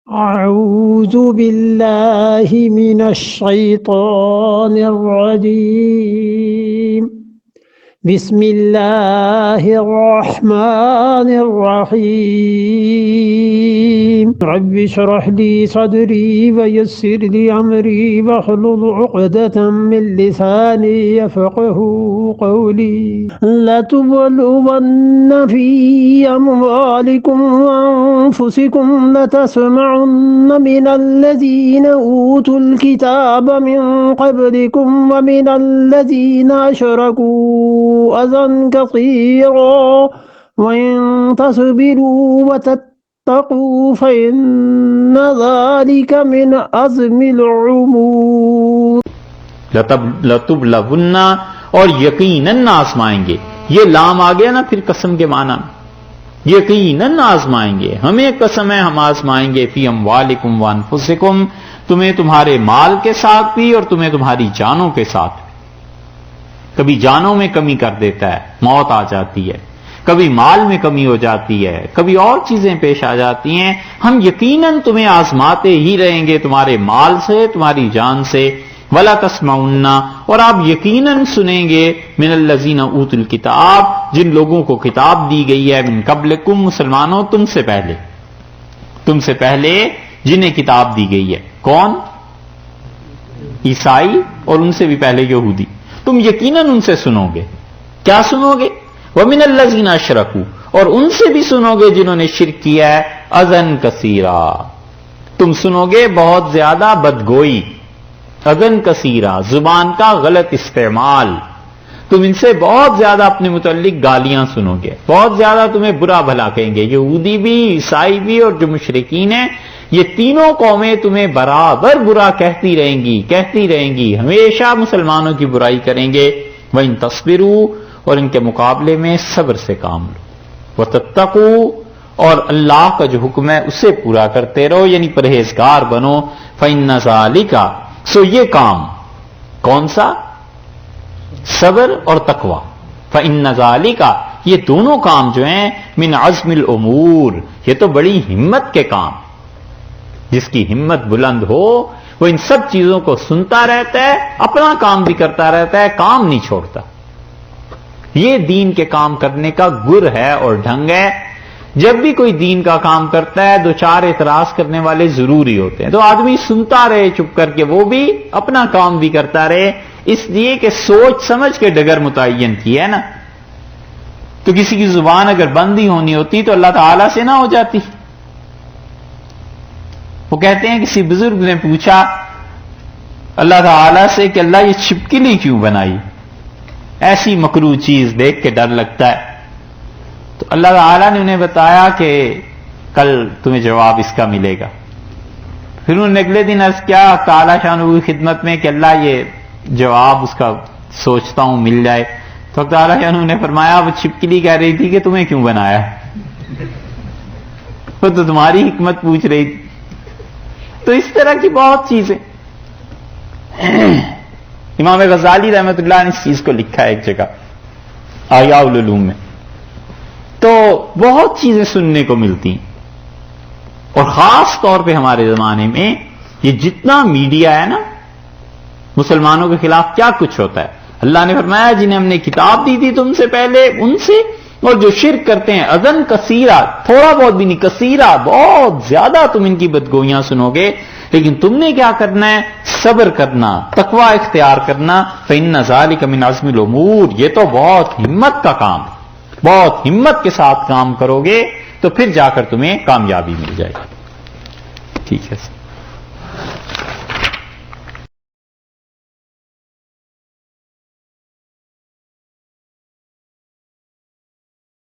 أعوذ بالله من الشيطان الرجيم بسم الله الرحمن الرحيم رب اشرح لي صدري ويسر لي أمري واحلل عقدة من لساني يفقه قولي لتبلون في أموالكم وأنفسكم لتسمعن من الذين أوتوا الكتاب من قبلكم ومن الذين أشركوا أذى كثيرا وإن تصبروا وتتقوا فإن ذلك من عزم الأمور لتبلغن اور یقیناً آزمائیں گے. یہ لام آ گیا نا پھر قسم کے معنی میں. یقیناً آزمائیں گے، ہمیں قسم ہے ہم آزمائیں گے. فی اموالکم وانفسکم، تمہیں تمہارے مال کے ساتھ بھی اور تمہیں تمہاری جانوں کے ساتھ بھی. کبھی جانوں میں کمی کر دیتا ہے، موت آ جاتی ہے، کبھی مال میں کمی ہو جاتی ہے، کبھی اور چیزیں پیش آ جاتی ہیں. ہم یقیناً تمہیں آزماتے ہی رہیں گے تمہارے مال سے، تمہاری جان سے. وَلَا تَسْمَعُنَّ، اور آپ یقیناً سنیں گے من الذین اوتوا الکتاب، جن لوگوں کو کتاب دی گئی ہے، من قبلکم، مسلمانوں تم سے پہلے جنہیں کتاب دی گئی ہے. کون؟ عیسائی اور ان سے بھی پہلے یہودی. تم یقیناً ان سے سنو گے. کیا سنو گے؟ وَمِنَ الَّذِينَ أَشْرَكُوا، اور ان سے بھی سنو گے جنہوں نے شرک کیا ہے. اذًا کثیرا، تم سنو گے بہت زیادہ بدگوئی. اذًا کثیرا، زبان کا غلط استعمال. تم ان سے بہت زیادہ اپنے متعلق گالیاں سنو گے، بہت زیادہ تمہیں برا بھلا کہیں گے. یہودی بھی، عیسائی بھی اور جو مشرکین ہیں، یہ تینوں قومیں تمہیں برابر برا کہتی رہیں گی، ہمیشہ مسلمانوں کی برائی کریں گے. وَإِن تَصْبِرُوا، اور ان کے مقابلے میں صبر سے کام لو. وَتَتَّقُوا، اور اللہ کا جو حکم ہے اسے پورا کرتے رہو، یعنی پرہیزگار بنو. فَإِنَّ ذَلِكَ، سو یہ کام کون سا؟ صبر اور تقوی. فَإِنَّ ذَلِكَ، یہ دونوں کام جو ہیں من عزم الامور، یہ تو بڑی ہمت کے کام. جس کی ہمت بلند ہو وہ ان سب چیزوں کو سنتا رہتا ہے، اپنا کام بھی کرتا رہتا ہے، کام نہیں چھوڑتا. یہ دین کے کام کرنے کا گر ہے اور ڈھنگ ہے. جب بھی کوئی دین کا کام کرتا ہے دو چار اعتراض کرنے والے ضروری ہوتے ہیں، تو آدمی سنتا رہے چپ کر کے، وہ بھی اپنا کام بھی کرتا رہے. اس لیے کہ سوچ سمجھ کے ڈگر متعین کی ہے نا. تو کسی کی زبان اگر بند ہی ہونی ہوتی تو اللہ تعالیٰ سے نہ ہو جاتی. وہ کہتے ہیں کسی بزرگ نے پوچھا اللہ تعالیٰ سے کہ اللہ یہ چھپکلی کیوں بنائی؟ ایسی مکروہ چیز دیکھ کے ڈر لگتا ہے. تو اللہ تعالیٰ نے انہیں بتایا کہ کل تمہیں جواب اس کا ملے گا. پھر انہوں نے اگلے دن عرض کیا تعالیٰ شان کی خدمت میں کہ اللہ یہ جواب اس کا سوچتا ہوں مل جائے. تو تعالیٰ شان نے فرمایا وہ چھپکلی کہہ رہی تھی کہ تمہیں کیوں بنایا؟ وہ تو تمہاری حکمت پوچھ رہی تھی. تو اس طرح کی بہت چیزیں. امام غزالی رحمۃ اللہ نے اس چیز کو لکھا ہے ایک جگہ احیاء العلوم میں. تو بہت چیزیں سننے کو ملتی ہیں، اور خاص طور پہ ہمارے زمانے میں یہ جتنا میڈیا ہے نا، مسلمانوں کے خلاف کیا کچھ ہوتا ہے. اللہ نے فرمایا جنہیں ہم نے کتاب دی تھی تم سے پہلے ان سے، اور جو شرک کرتے ہیں اذًا کثیرا، تھوڑا بہت بھی نہیں، کثیرا بہت زیادہ تم ان کی بدگوئیاں سنو گے. لیکن تم نے کیا کرنا ہے؟ صبر کرنا، تقوی اختیار کرنا. فإن ذلک من عزم الامور، یہ تو بہت ہمت کا کام، بہت ہمت کے ساتھ کام کرو گے تو پھر جا کر تمہیں کامیابی مل جائے گی. ٹھیک ہے.